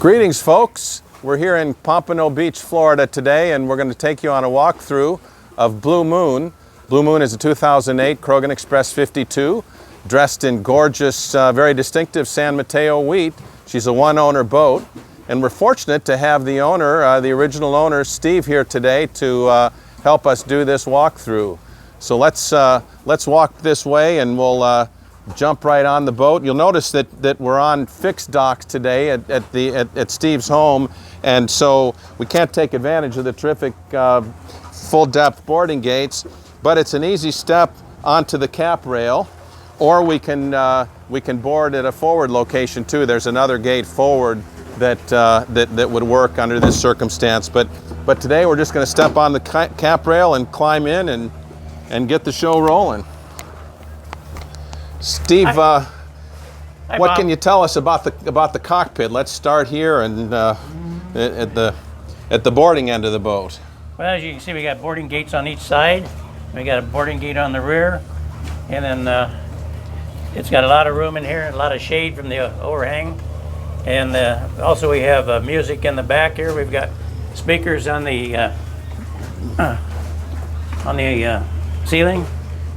Greetings, folks. We're here in Pompano Beach, Florida today, and we're going to take you on a walkthrough of Blue Moon. Blue Moon is a 2008 Krogen Express 52, dressed in gorgeous, very distinctive San Mateo wheat. She's a one-owner boat, and we're fortunate to have the owner, the original owner, Steve, here today to help us do this walkthrough. So let's walk this way, and we'll jump right on the boat. You'll notice that we're on fixed docks today at Steve's home, and so we can't take advantage of the terrific full-depth boarding gates, but it's an easy step onto the cap rail, or we can board at a forward location too. There's another gate forward that would work under this circumstance, but today we're just going to step on the cap rail and climb in and get the show rolling. Steve, Hi, what Bob. can you tell us about the cockpit? Let's start here and at the boarding end of the boat. Well, as you can see, we got boarding gates on each side. We got a boarding gate on the rear, and then it's got a lot of room in here, a lot of shade from the overhang, and also we have music in the back here. We've got speakers on the ceiling.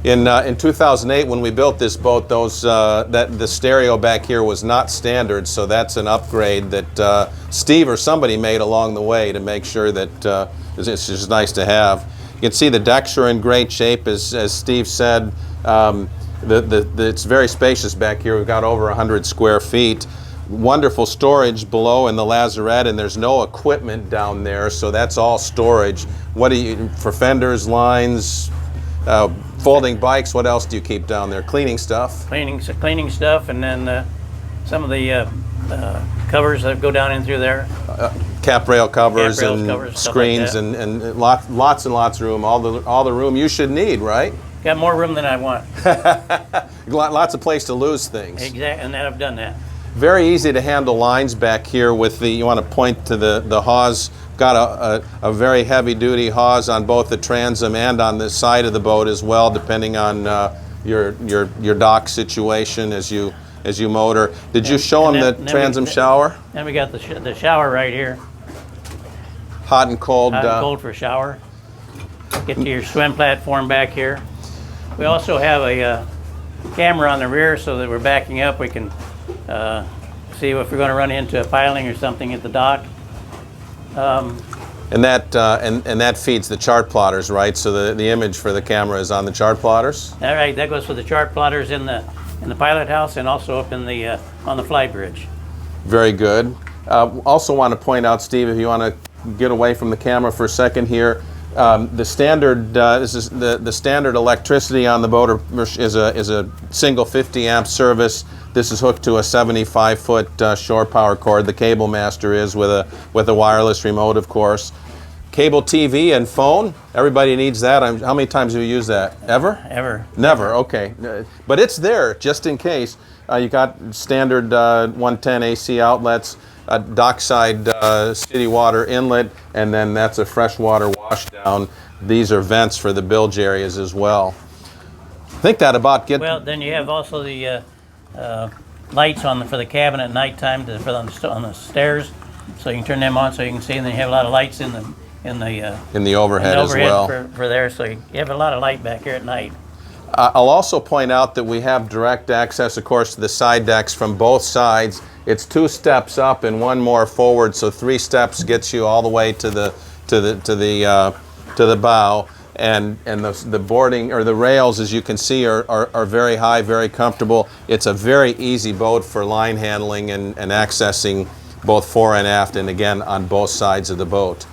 In 2008, when we built this boat, the stereo back here was not standard, so that's an upgrade that Steve or somebody made along the way to make sure that it's just nice to have. You can see the decks are in great shape, as Steve said. It's very spacious back here. We've got over 100 square feet. Wonderful storage below in the lazarette, and there's no equipment down there, so that's all storage. What do you, for fenders, lines, folding bikes, what else do you keep down there? Cleaning stuff? Cleaning stuff, and then some of the covers that go down in through there. Cap rail covers and covers, screens, like and lots and lots of room. All the room you should need, right? Got more room than I want. Lots of place to lose things. Exactly, and I've done that. Very easy to handle lines back here with you want to point to the hawse. Got a very heavy-duty hawse on both the transom and on the side of the boat as well, depending on your dock situation as you motor. Did you show them the transom shower? Then we got the shower right here. Hot and cold. Hot and cold for shower. Get to your swim platform back here. We also have a camera on the rear so that we're backing up. We can see if we're going to run into a piling or something at the dock. And that feeds the chart plotters, right? So the image for the camera is on the chart plotters. All right, that goes for the chart plotters in the pilot house and also up in the on the Flybridge. Very good. Also want to point out, Steve, if you want to get away from the camera for a second here, the standard this is the standard electricity on the boat is a single 50 amp service. This is hooked to a 75-foot shore power cord. The cable master is with a wireless remote, of course. Cable TV and phone. Everybody needs that. How many times have you used that? Ever? Ever. Never. Okay, but it's there just in case. You got standard 110 AC outlets, a dockside city water inlet, and then that's a freshwater washdown. These are vents for the bilge areas as well. I think that about gets. Well, then you have also the lights for the cabin at nighttime on the stairs, so you can turn them on so you can see, and then you have a lot of lights in the overhead as well. for there, so you have a lot of light back here at night. I'll also point out that we have direct access, of course, to the side decks from both sides. It's 2 steps up and 1 more forward, so 3 steps gets you all the way to the bow. And the boarding or the rails, as you can see, are very high, very comfortable. It's a very easy boat for line handling and accessing both fore and aft, and again on both sides of the boat.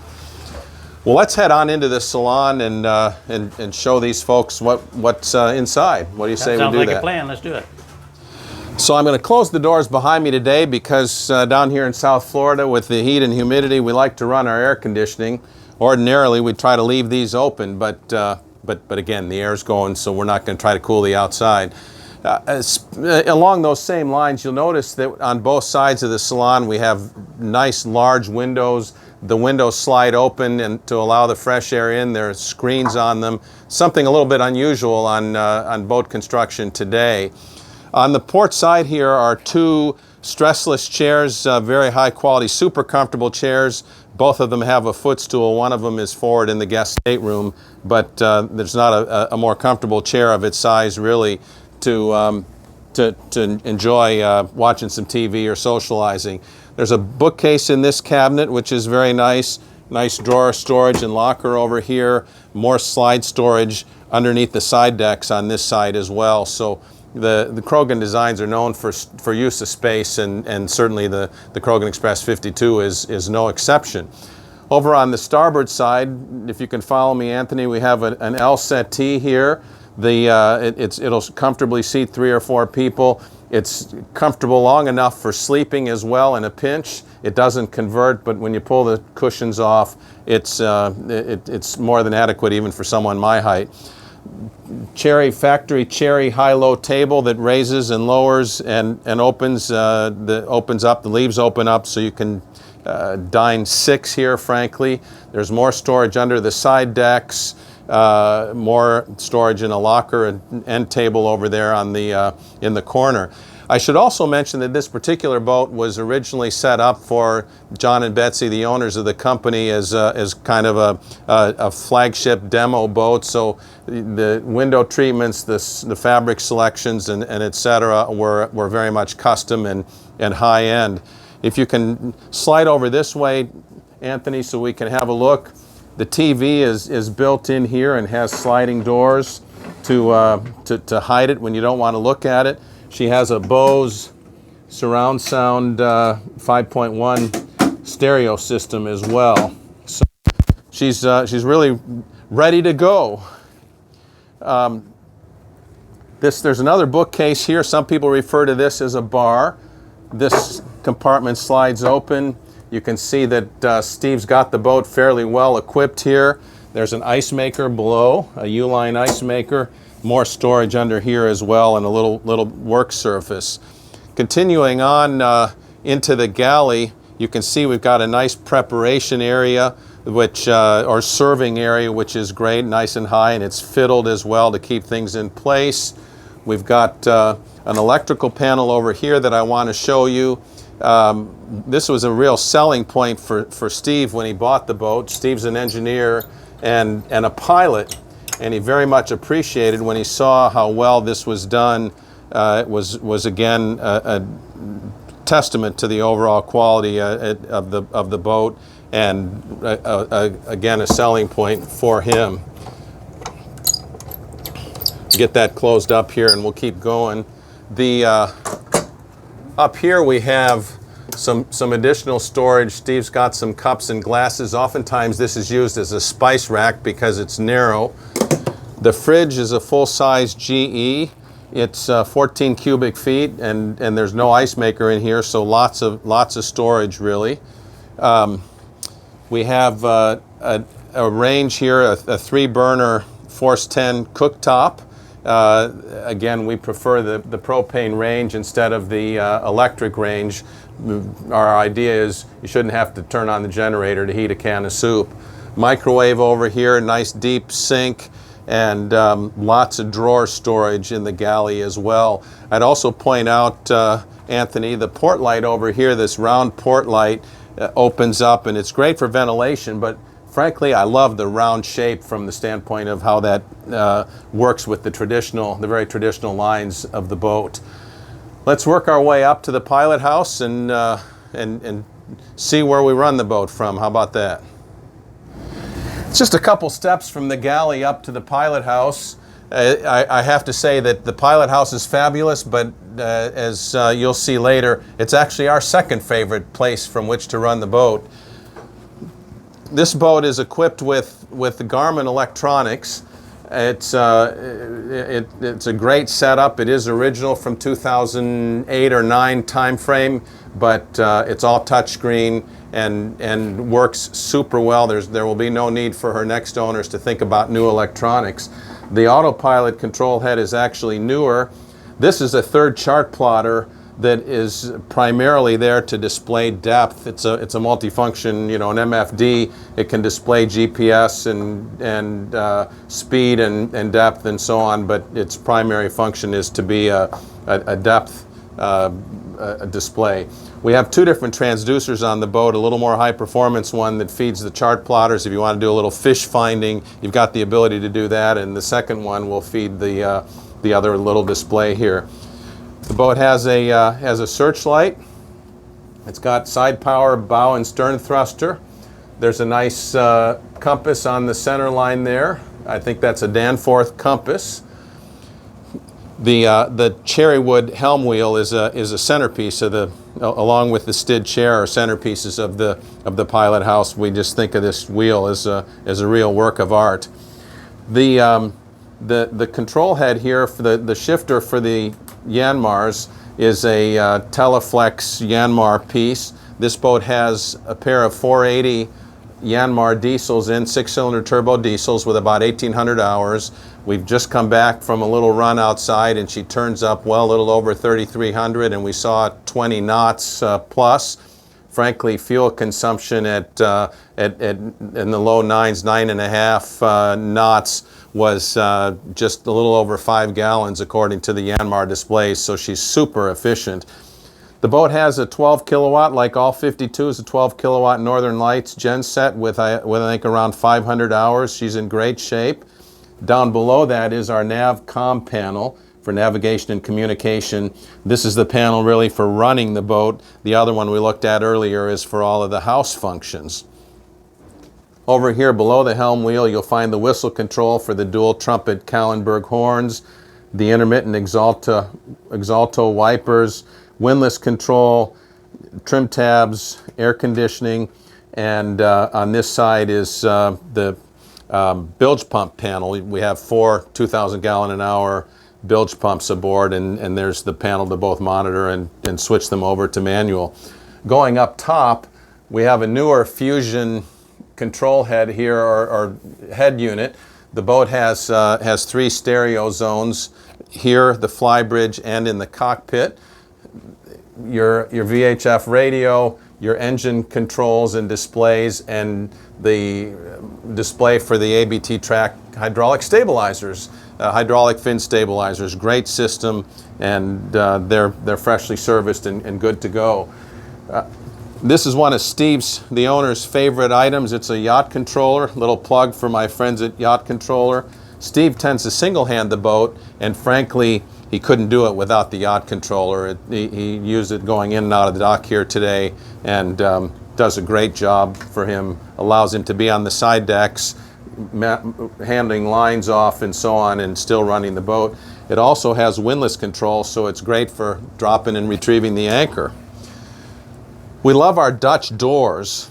Well, let's head on into the salon and show these folks what's inside. What do you say we do that? Sounds like a plan. Let's do it. So I'm going to close the doors behind me today because down here in South Florida with the heat and humidity, we like to run our air conditioning. Ordinarily, we try to leave these open, but again, the air's going, so we're not going to try to cool the outside. Along those same lines, you'll notice that on both sides of the salon, we have nice large windows. The windows slide open and to allow the fresh air in. There are screens on them. Something a little bit unusual on boat construction today. On the port side here are 2 Stressless chairs, very high quality, super comfortable chairs. Both of them have a footstool. One of them is forward in the guest stateroom, but there's not a more comfortable chair of its size really to enjoy watching some TV or socializing. There's a bookcase in this cabinet, which is very nice. Nice drawer storage and locker over here. More slide storage underneath the side decks on this side as well. So the Krogen designs are known for use of space, and certainly the Krogen Express 52 is no exception. Over on the starboard side, if you can follow me, Anthony, we have an L settee here. It'll comfortably seat 3 or 4 people. It's comfortable long enough for sleeping as well in a pinch. It doesn't convert, but when you pull the cushions off, it's more than adequate even for someone my height. Factory cherry high-low table that raises and lowers and opens opens up. The leaves open up so you can dine 6 here, frankly. There's more storage under the side decks, more storage in a locker and end table over there on the in the corner. I should also mention that this particular boat was originally set up for John and Betsy, the owners of the company, as kind of a flagship demo boat. So the window treatments, the fabric selections, and et cetera were very much custom and high end. If you can slide over this way, Anthony, so we can have a look. The TV is built in here and has sliding doors to hide it when you don't want to look at it. She has a Bose surround sound 5.1 stereo system as well. So she's really ready to go. There's another bookcase here. Some people refer to this as a bar. This compartment slides open. You can see that Steve's got the boat fairly well equipped here. There's an ice maker below, a U-line ice maker. More storage under here as well, and a little work surface. Continuing on into the galley, you can see we've got a nice preparation area, or serving area, which is great, nice and high, and it's fiddled as well to keep things in place. We've got an electrical panel over here that I want to show you. This was a real selling point for Steve when he bought the boat. Steve's an engineer and a pilot, and he very much appreciated when he saw how well this was done. It was again a testament to the overall quality of the boat, and again a selling point for him. Get that closed up here, and we'll keep going. Up here we have some additional storage. Steve's got some cups and glasses. Oftentimes this is used as a spice rack because it's narrow. The fridge is a full-size GE. It's 14 cubic feet, and there's no ice maker in here, so lots of storage really. We have a range here, a 3-burner Force 10 cooktop. Again, we prefer the propane range instead of the electric range. Our idea is you shouldn't have to turn on the generator to heat a can of soup. Microwave over here, nice deep sink, and lots of drawer storage in the galley as well. I'd also point out, Anthony, the port light over here, this round port light opens up, and it's great for ventilation, but frankly, I love the round shape from the standpoint of how that works with the very traditional lines of the boat. Let's work our way up to the pilot house and see where we run the boat from. How about that? It's just a couple steps from the galley up to the pilot house. I have to say that the pilot house is fabulous, but as you'll see later, it's actually our second favorite place from which to run the boat. This boat is equipped with the Garmin electronics. It's a great setup. It is original from 2008 or 9 time frame, but it's all touchscreen and works super well. There will be no need for her next owners to think about new electronics. The autopilot control head is actually newer. This is a third chart plotter that is primarily there to display depth. It's a multifunction, an MFD. It can display GPS and speed and depth and so on, but its primary function is to be a depth display. We have two different transducers on the boat, a little more high performance one that feeds the chart plotters. If you want to do a little fish finding, you've got the ability to do that, and the second one will feed the other little display here. The boat has a searchlight. It's got side power, bow and stern thruster. There's a nice compass on the center line there. I think that's a Danforth compass. The cherry wood helm wheel is a centerpiece of the, along with the Stid chair, are centerpieces of the pilot house. We just think of this wheel as a real work of art. The control head here for the shifter for the Yanmars is a Teleflex Yanmar piece. This boat has a pair of 480 Yanmar diesels in, 6-cylinder turbo diesels with about 1,800 hours. We've just come back from a little run outside, and she turns up well a little over 3,300, and we saw 20 knots plus. Frankly, fuel consumption in the low 9.5 knots was just a little over 5 gallons according to the Yanmar displays, so she's super efficient. The boat has a 12 kilowatt, like all 52s, a 12 kilowatt Northern Lights genset with I think around 500 hours. She's in great shape. Down below that is our NavCom panel for navigation and communication. This is the panel really for running the boat. The other one we looked at earlier is for all of the house functions. Over here below the helm wheel, you'll find the whistle control for the dual trumpet Kallenberg horns, the intermittent exalto wipers, windlass control, trim tabs, air conditioning, and on this side is the bilge pump panel. We have 4 2,000 gallon an hour bilge pumps aboard, and there's the panel to both monitor and switch them over to manual. Going up top, we have a newer Fusion control head here, or head unit. The boat has 3 stereo zones here, the Flybridge, and in the cockpit. Your VHF radio, your engine controls and displays, and the display for the ABT track hydraulic stabilizers, hydraulic fin stabilizers. Great system, and they're freshly serviced and good to go. This is one of Steve's, the owner's, favorite items. It's a yacht controller. Little plug for my friends at Yacht Controller. Steve tends to single hand the boat, and frankly, he couldn't do it without the yacht controller. He used it going in and out of the dock here today, and does a great job for him. Allows him to be on the side decks, handing lines off and so on, and still running the boat. It also has windlass control, so it's great for dropping and retrieving the anchor. We love our Dutch doors.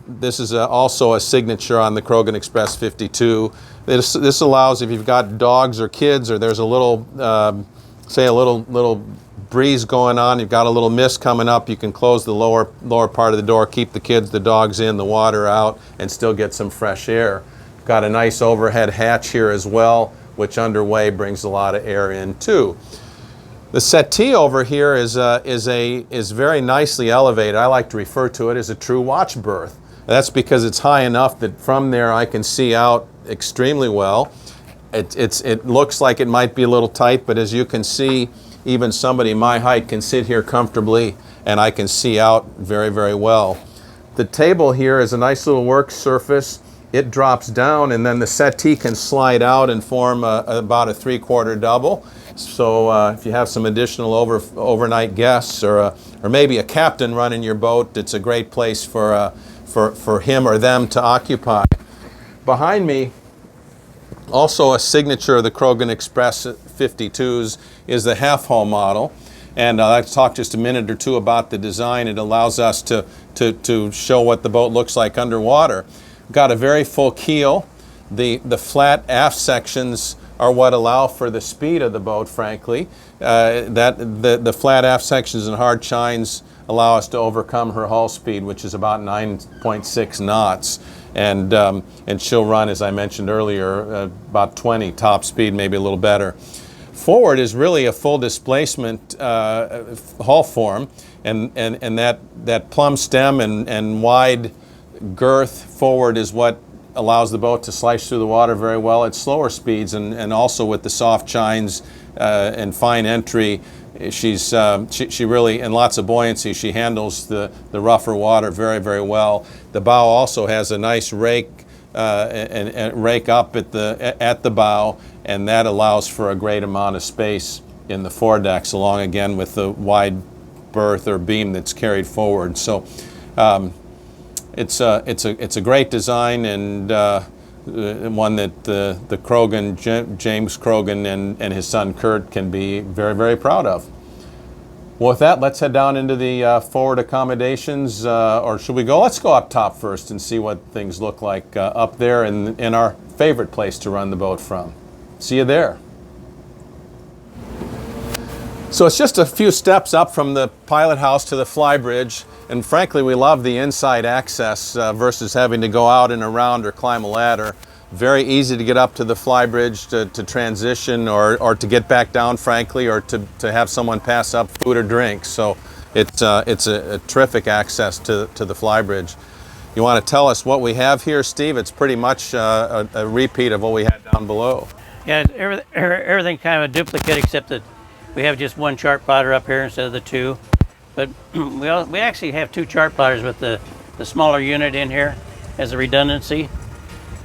This is also a signature on the Krogen Express 52. This allows, if you've got dogs or kids, or there's a little, say a little breeze going on, you've got a little mist coming up, you can close the lower part of the door, keep the kids, the dogs in, the water out, and still get some fresh air. Got a nice overhead hatch here as well, which underway brings a lot of air in too. The settee over here is very nicely elevated. I like to refer to it as a true watch berth. That's because it's high enough that from there I can see out extremely well. It looks like it might be a little tight, but as you can see, even somebody my height can sit here comfortably, and I can see out very, very well. The table here is a nice little work surface. It drops down, and then the settee can slide out and form about a 3/4 double. So if you have some additional overnight guests, or maybe a captain running your boat, it's a great place for him or them to occupy. Behind me, also a signature of the Krogen Express 52s, is the half-hull model. And I'd like to talk just a minute or two about the design. It allows us to show what the boat looks like underwater. Got a very full keel. The flat aft sections are what allow for the speed of the boat, frankly. The flat aft sections and hard chines allow us to overcome her hull speed, which is about 9.6 knots. And she'll run, as I mentioned earlier, about 20 top speed, maybe a little better. Forward is really a full displacement hull form, and that plumb stem and wide girth forward is what allows the boat to slice through the water very well at slower speeds, and also with the soft chines and fine entry, she really, and lots of buoyancy, she handles the rougher water very, very well. The bow also has a nice rake and rake up at the bow, and that allows for a great amount of space in the foredecks, along again with the wide berth or beam that's carried forward. So it's a great design, and one that the James Krogen and his son Kurt can be very, very proud of. Well, with that, let's head down into the forward accommodations, or should we go? Let's go up top first and see what things look like up there in our favorite place to run the boat from. See you there. So it's just a few steps up from the pilot house to the Flybridge, and frankly, we love the inside access versus having to go out and around or climb a ladder. Very easy to get up to the Flybridge to transition or to get back down, frankly, or to have someone pass up food or drinks. So it's a terrific access to the Flybridge. You want to tell us what we have here, Steve? It's pretty much a repeat of what we had down below. Yeah, everything's kind of a duplicate, except that we have just one chart plotter up here instead of the two. But we actually have two chart plotters with the smaller unit in here as a redundancy.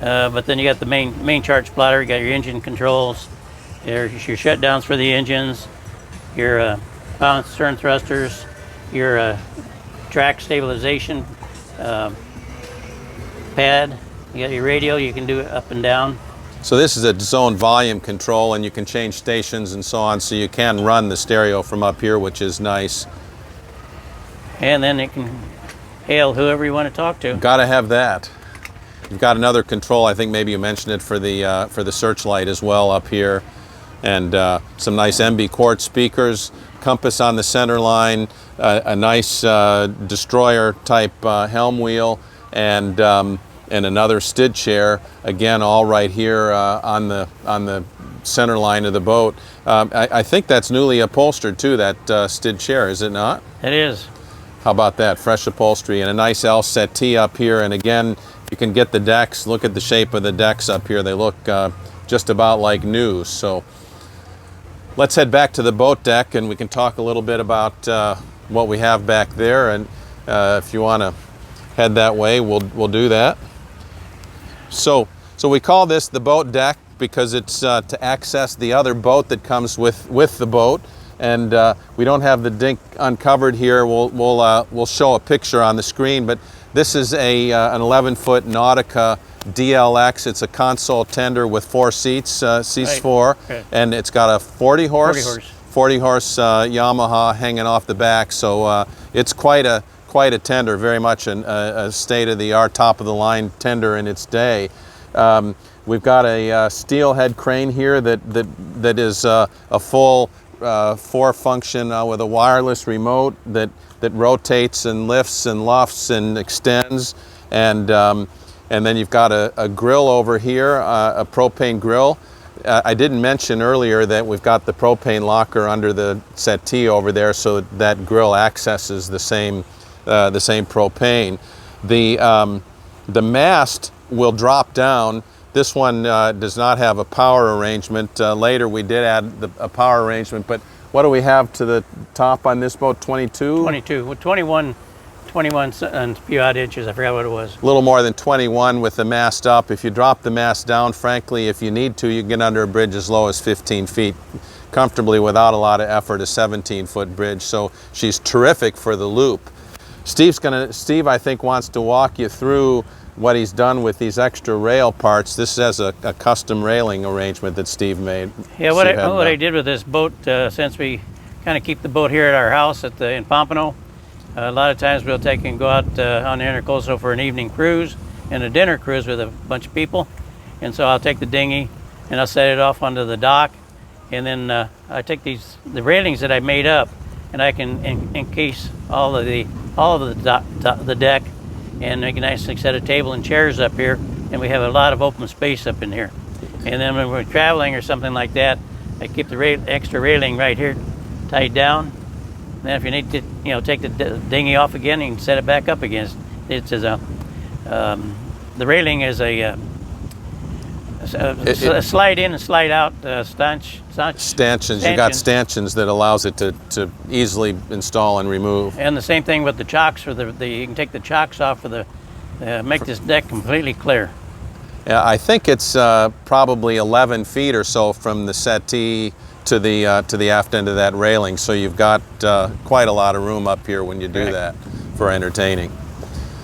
But then you got the main chart plotter. You got your engine controls, your shutdowns for the engines, your bow and stern thrusters, your track stabilization pad. You got your radio. You can do it up and down. So this is a zone volume control, and you can change stations and so on, so you can run the stereo from up here, which is nice. And then it can hail whoever you want to talk to. Got to have that. You've got another control, I think maybe you mentioned it, for the searchlight as well up here, and some nice MB Quartz speakers, compass on the center line, a nice destroyer type helm wheel, and another stid chair, again all right here on the center line of the boat. I think that's newly upholstered too, that stid chair, is it not? It is. How about that? Fresh upholstery and a nice L settee up here, and again you can get the decks. Look at the shape of the decks up here. They look just about like new. So let's head back to the boat deck, and we can talk a little bit about what we have back there, and if you want to head that way, we'll do that. So we call this the boat deck because it's to access the other boat that comes with the boat, and we don't have the dink uncovered here. We'll show a picture on the screen, but this is an 11-foot Nautica DLX. It's a console tender with 4 seats, seats right. 4, Okay. and it's got a 40 horse Yamaha hanging off the back. So it's quite a tender, very much a state-of-the-art, top-of-the-line tender in its day. We've got a steelhead crane here that is a full 4-function with a wireless remote that rotates and lifts and luffs and extends, and then you've got a grill over here, a propane grill. I didn't mention earlier that we've got the propane locker under the settee over there, so that grill accesses the same propane. The mast will drop down. This one does not have a power arrangement. Later we did add a power arrangement, but what do we have to the top on this boat? 22? 22. Well, 21 and a few odd inches. I forgot what it was. A little more than 21 with the mast up. If you drop the mast down, frankly, if you need to, you can get under a bridge as low as 15 feet comfortably without a lot of effort, a 17-foot bridge. So she's terrific for the loop. Steve, I think, wants to walk you through what he's done with these extra rail parts. This has a custom railing arrangement that Steve made. Yeah, what I did with this boat, since we kind of keep the boat here at our house in Pompano, a lot of times we'll take and go out on the Intercoastal for an evening cruise and a dinner cruise with a bunch of people. And so I'll take the dinghy and I'll set it off onto the dock, and then I take the railings that I made up, and I can encase all of the deck, and make a nice set of table and chairs up here, and we have a lot of open space up in here. And then when we're traveling or something like that, I keep the extra railing right here tied down. Then if you need to, take the dinghy off again, you can set it back up again. The railing is a slide in and slide out stanchions. You got stanchions that allows it to easily install and remove. And the same thing with the chocks. For you can take the chocks off for the make this deck completely clear. Yeah, I think it's probably 11 feet or so from the settee to the aft end of that railing. So you've got quite a lot of room up here when you do that for entertaining.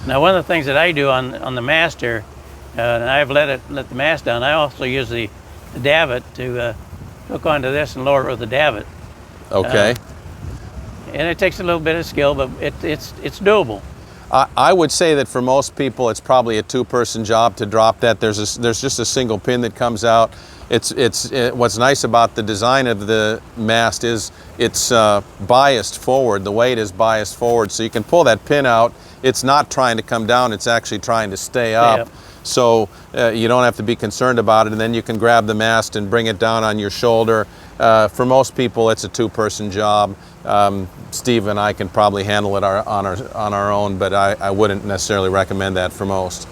Now, one of the things that I do on the master, and I've let the mast down, I also use the davit to hook onto this and lower it with the davit. Okay. And it takes a little bit of skill, but it's doable. I would say that for most people, it's probably a two-person job to drop that. There's just a single pin that comes out. What's nice about the design of the mast is it's biased forward. The weight is biased forward, so you can pull that pin out. It's not trying to come down. It's actually trying to stay up. So you don't have to be concerned about it. And then you can grab the mast and bring it down on your shoulder. For most people, it's a two-person job. Steve and I can probably handle it on our own, but I wouldn't necessarily recommend that for most.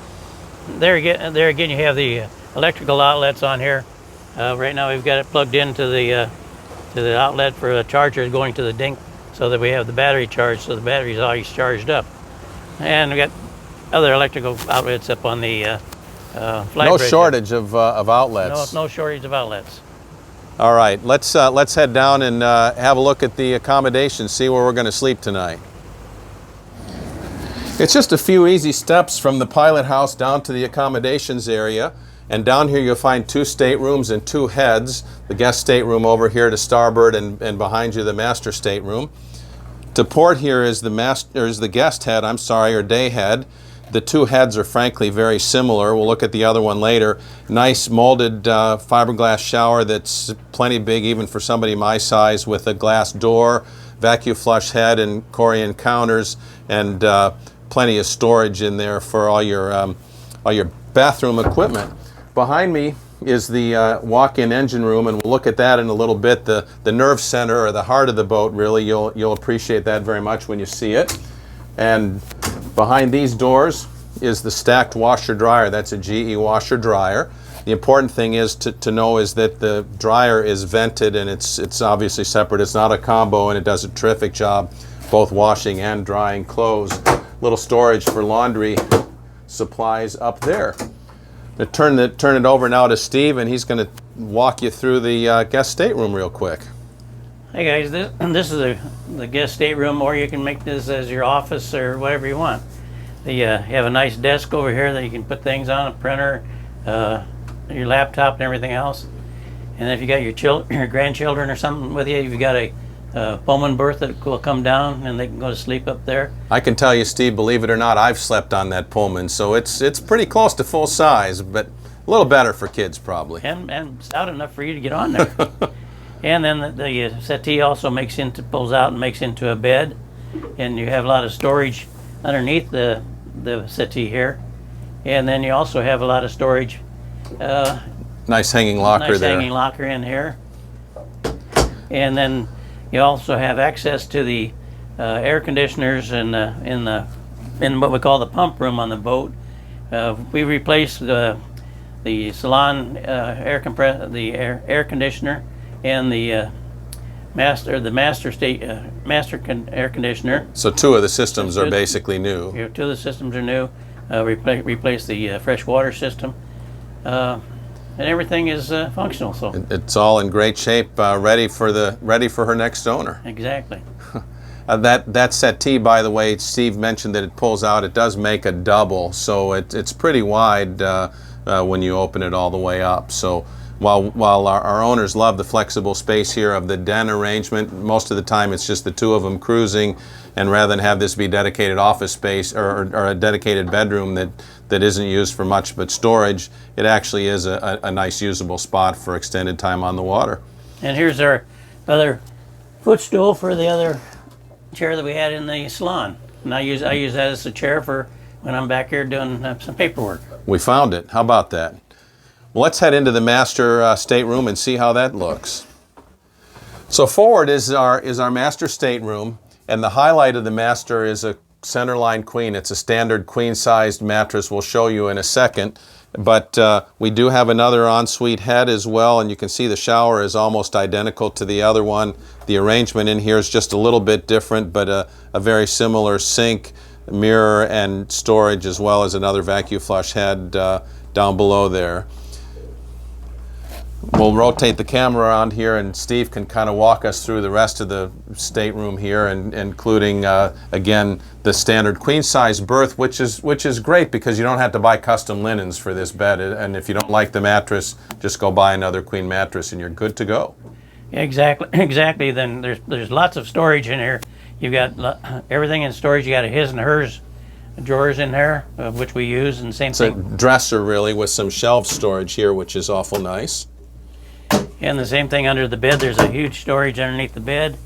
There again, you have the electrical outlets on here. Right now, we've got it plugged into the outlet for a charger going to the dink, so that we have the battery charged, so the battery's always charged up. And we got other electrical outlets up on the Flybridge. No shortage of outlets. No shortage of outlets. All right, let's head down and have a look at the accommodations, see where we're going to sleep tonight. It's just a few easy steps from the pilot house down to the accommodations area. And down here you'll find 2 staterooms and 2 heads. The guest stateroom over here to starboard, and behind you the master stateroom. To port here is the guest head, or day head. The 2 heads are frankly very similar. We'll look at the other one later. Nice molded fiberglass shower that's plenty big even for somebody my size, with a glass door, vacuum flush head and Corian counters, and plenty of storage in there for all your bathroom equipment. Behind me is the walk-in engine room, and we'll look at that in a little bit. The nerve center, or the heart of the boat, really. You'll appreciate that very much when you see it. And behind these doors is the stacked washer-dryer. That's a GE washer-dryer. The important thing is to know is that the dryer is vented, and it's obviously separate. It's not a combo, and it does a terrific job both washing and drying clothes. Little storage for laundry supplies up there. To turn it over now to Steve, and he's going to walk you through the guest stateroom real quick. Hey guys, this is the guest stateroom, or you can make this as your office or whatever you want. You have a nice desk over here that you can put things on, a printer, your laptop and everything else. And if you got your grandchildren or something with you, you've got a Pullman berth that will come down and they can go to sleep up there. I can tell you, Steve, believe it or not, I've slept on that Pullman, so it's pretty close to full size, but a little better for kids probably. And stout enough for you to get on there. And then the settee also pulls out and makes into a bed, and you have a lot of storage underneath the settee here. And then you also have a lot of storage. Nice hanging locker there. Nice hanging locker in here. And then you also have access to the air conditioners in what we call the pump room on the boat. We replaced the Salon air conditioner and the master air conditioner. So 2 of the systems are basically new. 2 of the systems are new. Replace the fresh water system. And everything is functional. So it's all in great shape, ready for her next owner. Exactly. That settee, by the way, Steve mentioned that it pulls out. It does make a double, so it's pretty wide when you open it all the way up. So while our owners love the flexible space here of the den arrangement, most of the time it's just the 2 of them cruising, and rather than have this be dedicated office space or a dedicated bedroom that isn't used for much but storage, it actually is a nice usable spot for extended time on the water. And here's our other footstool for the other chair that we had in the salon. And I use that as a chair for when I'm back here doing some paperwork. We found it. How about that? Well, let's head into the master stateroom and see how that looks. So forward is our master stateroom, and the highlight of the master is a centerline queen. It's a standard queen-sized mattress. We'll show you in a second. But we do have another ensuite head as well, and you can see the shower is almost identical to the other one. The arrangement in here is just a little bit different, but a very similar sink, mirror, and storage, as well as another vacuum flush head down below there. We'll rotate the camera around here, and Steve can kind of walk us through the rest of the stateroom here, and including again the standard queen size berth, which is great because you don't have to buy custom linens for this bed, and if you don't like the mattress, just go buy another queen mattress and you're good to go. Exactly. Then there's lots of storage in here. You've got everything in storage. You got a his and hers drawers in there, which we use, and same thing. It's a dresser really with some shelf storage here, which is awful nice. And the same thing under the bed. There's a huge storage underneath the bed.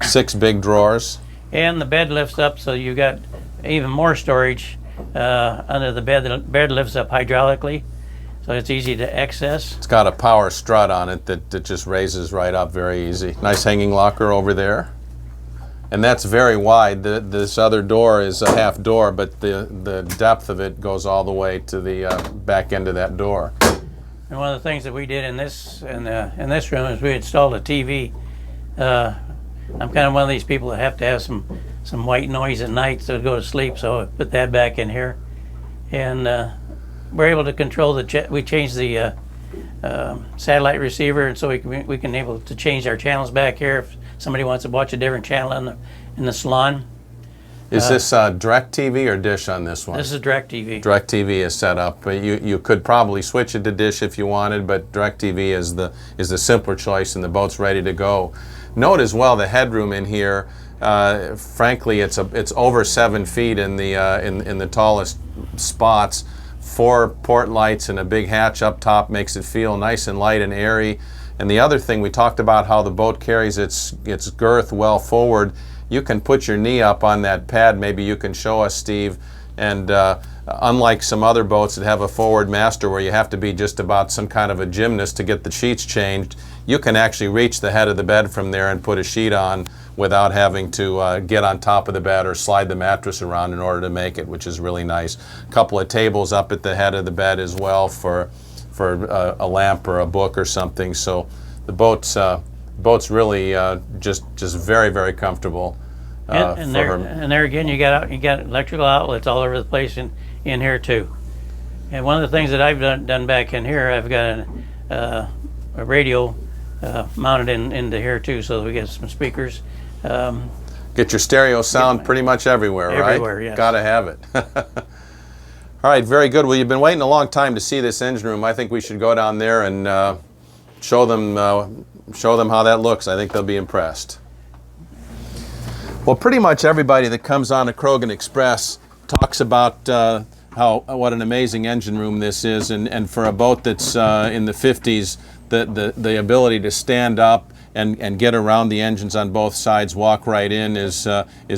6 big drawers. And the bed lifts up, so you got even more storage under the bed. The bed lifts up hydraulically, so it's easy to access. It's got a power strut on it that just raises right up very easy. Nice hanging locker over there. And that's very wide. This other door is a half door, but the depth of it goes all the way to the back end of that door. And one of the things that we did in this room is we installed a TV. I'm kind of one of these people that have to have some white noise at night so to go to sleep. So I put that back in here, and we're able to control we changed the satellite receiver, and so we can able to change our channels back here if somebody wants to watch a different channel in the salon. Is this direct TV or dish on this one? This is direct TV. Direct TV is set up. You could probably switch it to dish if you wanted, but direct TV is the simpler choice, and the boat's ready to go. Note as well the headroom in here. Frankly, it's over 7 feet in the tallest spots. 4 port lights and a big hatch up top makes it feel nice and light and airy. And the other thing, we talked about how the boat carries its girth well forward. You can put your knee up on that pad. Maybe you can show us, Steve. And unlike some other boats that have a forward master where you have to be just about some kind of a gymnast to get the sheets changed, you can actually reach the head of the bed from there and put a sheet on without having to get on top of the bed or slide the mattress around in order to make it, which is really nice. A couple of tables up at the head of the bed as well for a lamp or a book or something. So the boat's really just very, very comfortable. And there again, you got electrical outlets all over the place in here too. And one of the things that I've done back in here, I've got a radio mounted into here too, so that we get some speakers. Get your stereo sound pretty much everywhere, right? Everywhere, yes. Got to have it. All right, very good. Well, you've been waiting a long time to see this engine room. I think we should go down there and show them how that looks. I think they'll be impressed. Well, pretty much everybody that comes on a Krogen Express talks about what an amazing engine room this is, and for a boat that's in the 50s, the ability to stand up and get around the engines on both sides, walk right in, is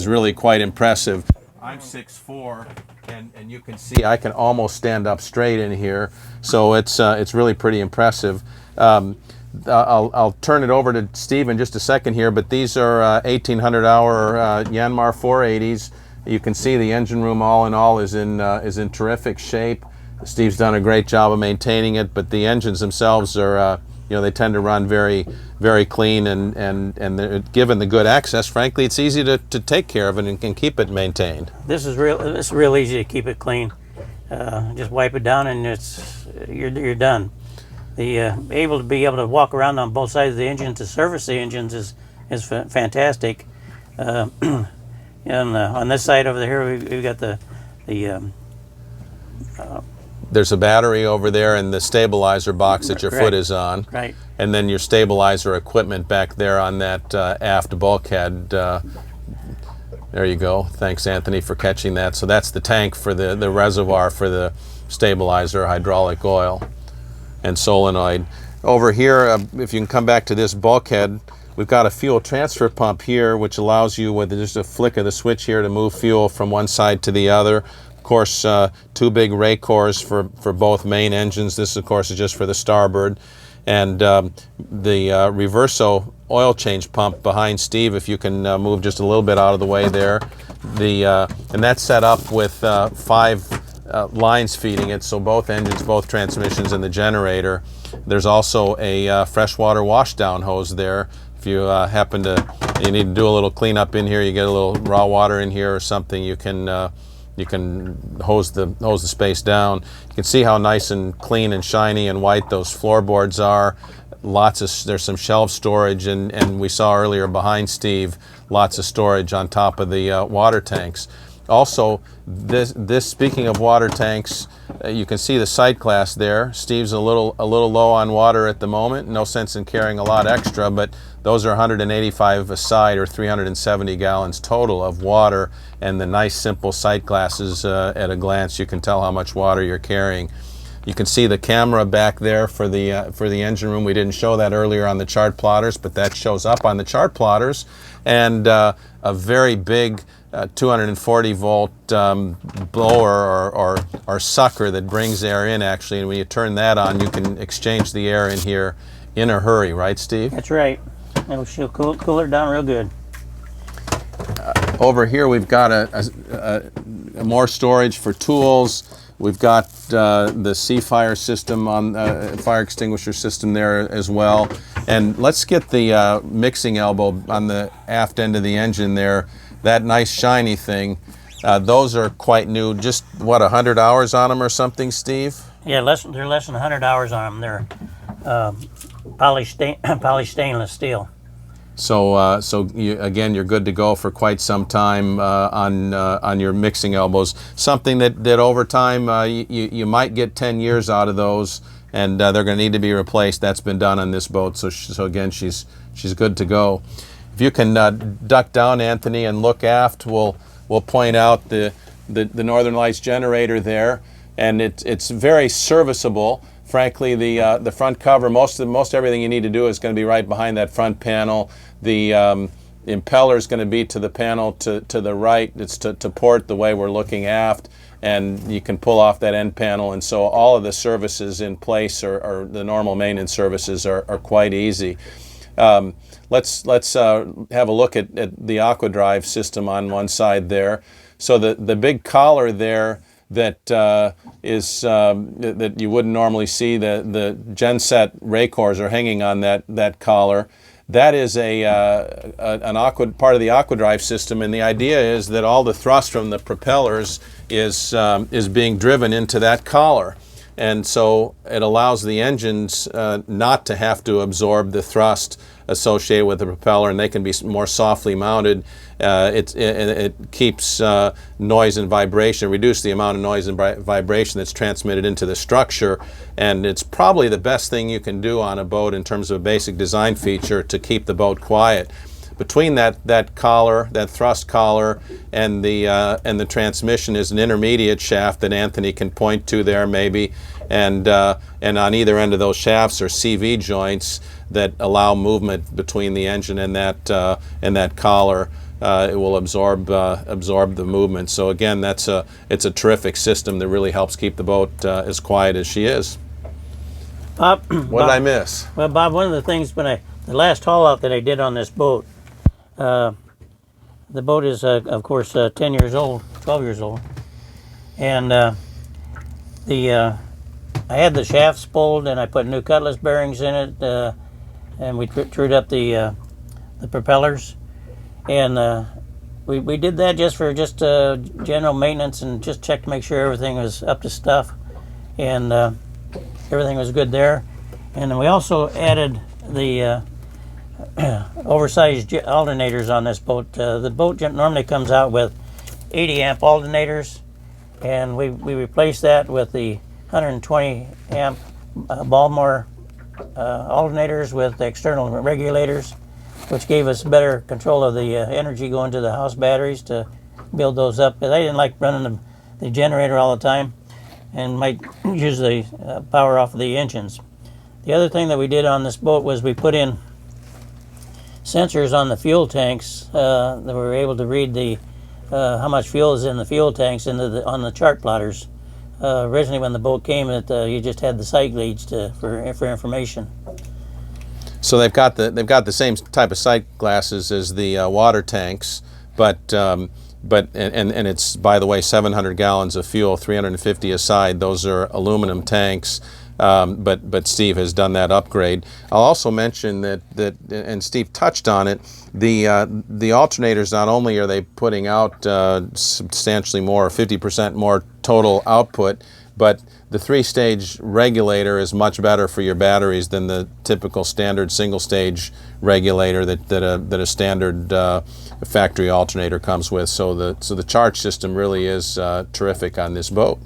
really quite impressive. I'm 6'4", and you can see I can almost stand up straight in here, so it's really pretty impressive. I'll turn it over to Steve in just a second here, but these are 1800-hour Yanmar 480s. You can see the engine room, all in all, is in terrific shape. Steve's done a great job of maintaining it, but the engines themselves are, they tend to run very, very clean, and given the good access, frankly, it's easy to take care of it and keep it maintained. This is real easy to keep it clean. Just wipe it down, and you're done. Able to walk around on both sides of the engine to service the engines is fantastic. And on this side over here, we've got the there's a battery over there and the stabilizer box that your foot is on. Right. And then your stabilizer equipment back there on that aft bulkhead. There you go. Thanks, Anthony, for catching that. So that's the tank for the reservoir for the stabilizer, hydraulic oil, and solenoid. Over here, if you can come back to this bulkhead, we've got a fuel transfer pump here, which allows you, with just a flick of the switch here, to move fuel from one side to the other. Of course, 2 big rake cores for both main engines. This, of course, is just for the starboard. And the reverso oil change pump behind Steve, if you can move just a little bit out of the way there. and that's set up with 5 lines feeding it, so both engines, both transmissions, and the generator. There's also a freshwater washdown hose there. If you you need to do a little cleanup in here, you get a little raw water in here or something, you can hose the space down. You can see how nice and clean and shiny and white those floorboards are. There's some shelf storage, and we saw earlier behind Steve, lots of storage on top of the water tanks. Also, this speaking of water tanks, you can see the sight glass there. Steve's a little low on water at the moment. No sense in carrying a lot extra, but those are 185 a side, or 370 gallons total of water, and the nice simple sight glasses, at a glance you can tell how much water you're carrying. You can see the camera back there for the engine room. We didn't show that earlier on the chart plotters, but that shows up on the chart plotters. And a very big 240 volt blower or sucker that brings air in, actually. And when you turn that on, you can exchange the air in here in a hurry, right, Steve? That's right. She'll cool it down real good. Over here we've got a more storage for tools. We've got the C-Fire system on fire extinguisher system there as well. And let's get the mixing elbow on the aft end of the engine there. That nice shiny thing. Those are quite new. Just what, 100 hours on them or something, Steve? Yeah, they're less than 100 hours on them. They're polished stainless steel. So, you're good to go for quite some time on your mixing elbows. Something that over time you might get 10 years out of those, and they're going to need to be replaced. That's been done on this boat. So again, she's good to go. If you can duck down, Anthony, and look aft, we'll point out the Northern Lights generator there, and it's very serviceable. Frankly, the front cover, most everything you need to do is going to be right behind that front panel. The impeller is going to be to the panel to the right. It's to port the way we're looking aft, and you can pull off that end panel. And so all of the services in place, or the normal maintenance services, are quite easy. Let's have a look at the AquaDrive system on one side there. So the big collar there that is that you wouldn't normally see, the genset racors are hanging on that collar. That is part of the AquaDrive system, and the idea is that all the thrust from the propellers is being driven into that collar, and so it allows the engines not to have to absorb the thrust associated with the propeller, and they can be more softly mounted. It keeps noise and vibration, reduce the amount of noise and vibration that's transmitted into the structure, and it's probably the best thing you can do on a boat in terms of a basic design feature to keep the boat quiet. Between that collar, that thrust collar, and the transmission is an intermediate shaft that Anthony can point to there maybe, and on either end of those shafts are CV joints that allow movement between the engine and that collar. It will absorb the movement. So again, it's a terrific system that really helps keep the boat as quiet as she is. Bob, what did I miss? Well, Bob, one of the things the last haul out that I did on this boat, the boat is of course 10 years old, 12 years old, and I had the shafts pulled, and I put new cutlass bearings in it, and we trued up the propellers, and we did that just for general maintenance and just check to make sure everything was up to stuff, and everything was good there. And then we also added the oversized alternators on this boat. The boat normally comes out with 80 amp alternators, and we replaced that with the 120 amp Baltimore alternators with external regulators, which gave us better control of the energy going to the house batteries to build those up. But I didn't like running the generator all the time, and might use the power off of the engines. The other thing that we did on this boat was we put in sensors on the fuel tanks that we were able to read the how much fuel is in the fuel tanks on the chart plotters. Originally, when the boat came, you just had the sight gauge for information. So they've got the same type of sight glasses as the water tanks, but and it's, by the way, 700 gallons of fuel, 350 a side. Those are aluminum tanks. But Steve has done that upgrade. I'll also mention that and Steve touched on it, the alternators, not only are they putting out substantially more, 50% more total output, but the 3-stage regulator is much better for your batteries than the typical standard single-stage regulator that a standard factory alternator comes with. So the charge system really is terrific on this boat.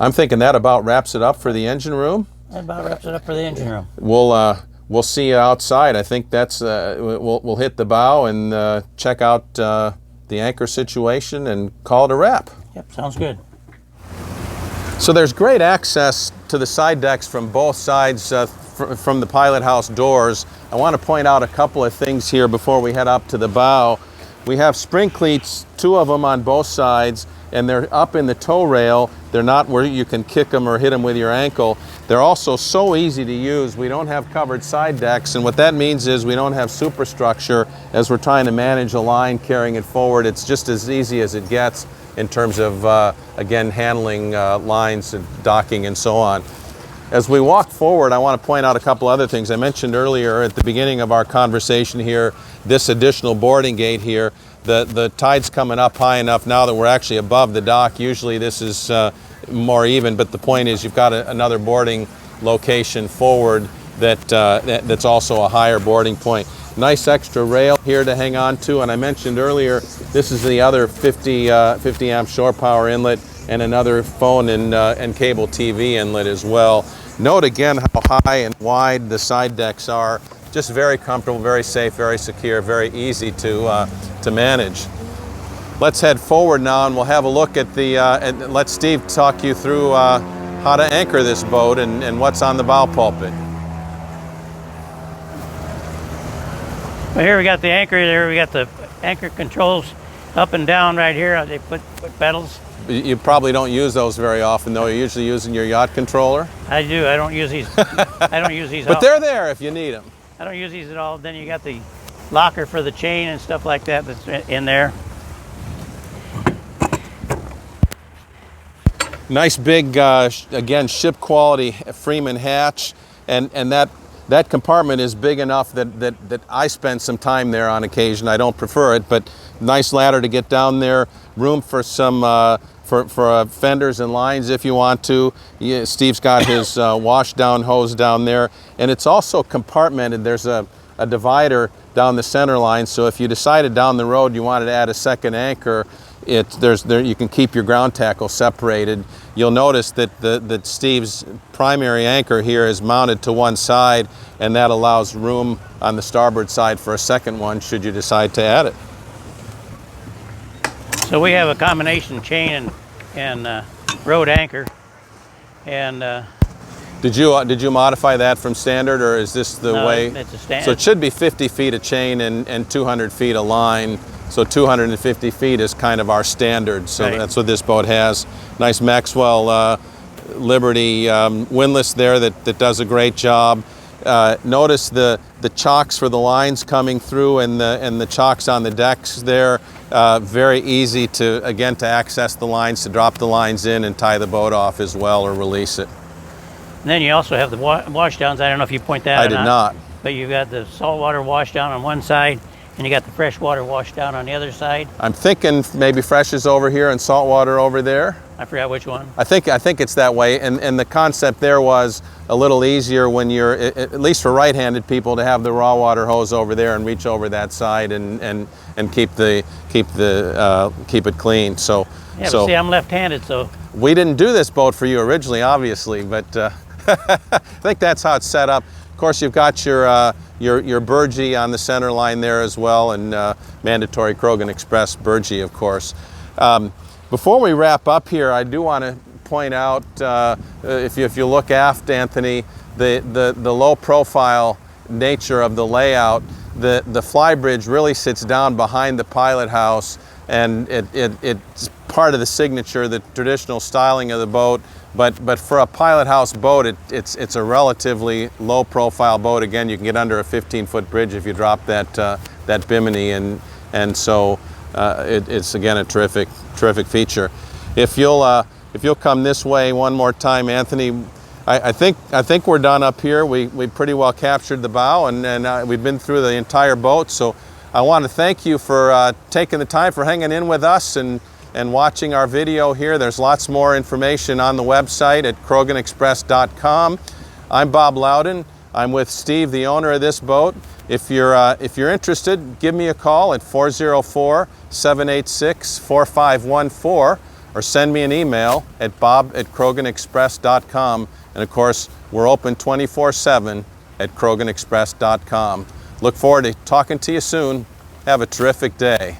I'm thinking that about wraps it up for the engine room. That about wraps it up for the engine room. We'll see you outside. I think that's we'll hit the bow and check out the anchor situation and call it a wrap. Yep, sounds good. So there's great access to the side decks from both sides from the pilot house doors. I want to point out a couple of things here before we head up to the bow. We have spring cleats, 2 of them on both sides, and they're up in the tow rail. They're not where you can kick them or hit them with your ankle. They're also so easy to use. We don't have covered side decks, and what that means is we don't have superstructure as we're trying to manage a line, carrying it forward. It's just as easy as it gets in terms of, again, handling lines and docking and so on. As we walk forward, I want to point out a couple other things. I mentioned earlier at the beginning of our conversation here, this additional boarding gate here. The tide's coming up high enough now that we're actually above the dock. Usually this is more even, but the point is you've got another boarding location forward that's also a higher boarding point. Nice extra rail here to hang on to, and I mentioned earlier this is the other 50 amp shore power inlet and another phone and cable TV inlet as well. Note again how high and wide the side decks are. Just very comfortable, very safe, very secure, very easy to manage. Let's head forward now and we'll have a look at and let Steve talk you through how to anchor this boat and what's on the bow pulpit. Well, here we got the anchor, there we got the anchor controls up and down right here. They put pedals. You probably don't use those very often, though. You're usually using your yacht controller. I do. I don't use these. I don't use these. But they're there if you need them. I don't use these at all. Then you got the locker for the chain and stuff like that that's in there. Nice big, again, ship quality Freeman hatch, and that compartment is big enough that I spend some time there on occasion. I don't prefer it, but nice ladder to get down there. Room for some for fenders and lines if you want to. Steve's got his wash down hose down there, and it's also compartmented. There's a divider down the center line, so if you decided down the road you wanted to add a second anchor, you can keep your ground tackle separated. You'll notice that Steve's primary anchor here is mounted to one side, and that allows room on the starboard side for a second one should you decide to add it. So we have a combination chain and rode anchor, and did you modify that from standard, or is this the way? It's a standard. So it should be 50 feet of chain and 200 feet of line. So 250 feet is kind of our standard. So right. That's what this boat has. Nice Maxwell Liberty windlass there that does a great job. Notice the chocks for the lines coming through and the chocks on the decks there. Very easy to access the lines, to drop the lines in and tie the boat off as well or release it. And then you also have the wash downs. I don't know if you point that out. I did not. But you've got the saltwater wash down on one side, and you got the freshwater wash down on the other side. I'm thinking maybe fresh is over here and saltwater over there. I forgot which one. I think it's that way, and the concept there was a little easier when you're, at least for right-handed people, to have the raw water hose over there and reach over that side and keep it clean. So yeah, but see, I'm left-handed, so we didn't do this boat for you originally, obviously, but I think that's how it's set up. Of course, you've got your burgee on the center line there as well, and mandatory Krogen Express burgee, of course. Before we wrap up here, I do want to point out, if you look aft, Anthony, the low-profile nature of the layout. The Flybridge really sits down behind the pilot house, and it's part of the signature, the traditional styling of the boat. But for a pilot house boat, it's a relatively low-profile boat. Again, you can get under a 15-foot bridge if you drop that bimini, and so it's again a terrific feature. If you'll come this way one more time, Anthony, I think we're done up here. We pretty well captured the bow, and we've been through the entire boat. So I want to thank you for taking the time, for hanging in with us and watching our video here. There's lots more information on the website at KrogenExpress.com. I'm Bob Loudon. I'm with Steve, the owner of this boat. If you're interested, give me a call at 404-786-4514 or send me an email at bob@KrogenExpress.com. And of course, we're open 24/7 at KrogenExpress.com. Look forward to talking to you soon. Have a terrific day.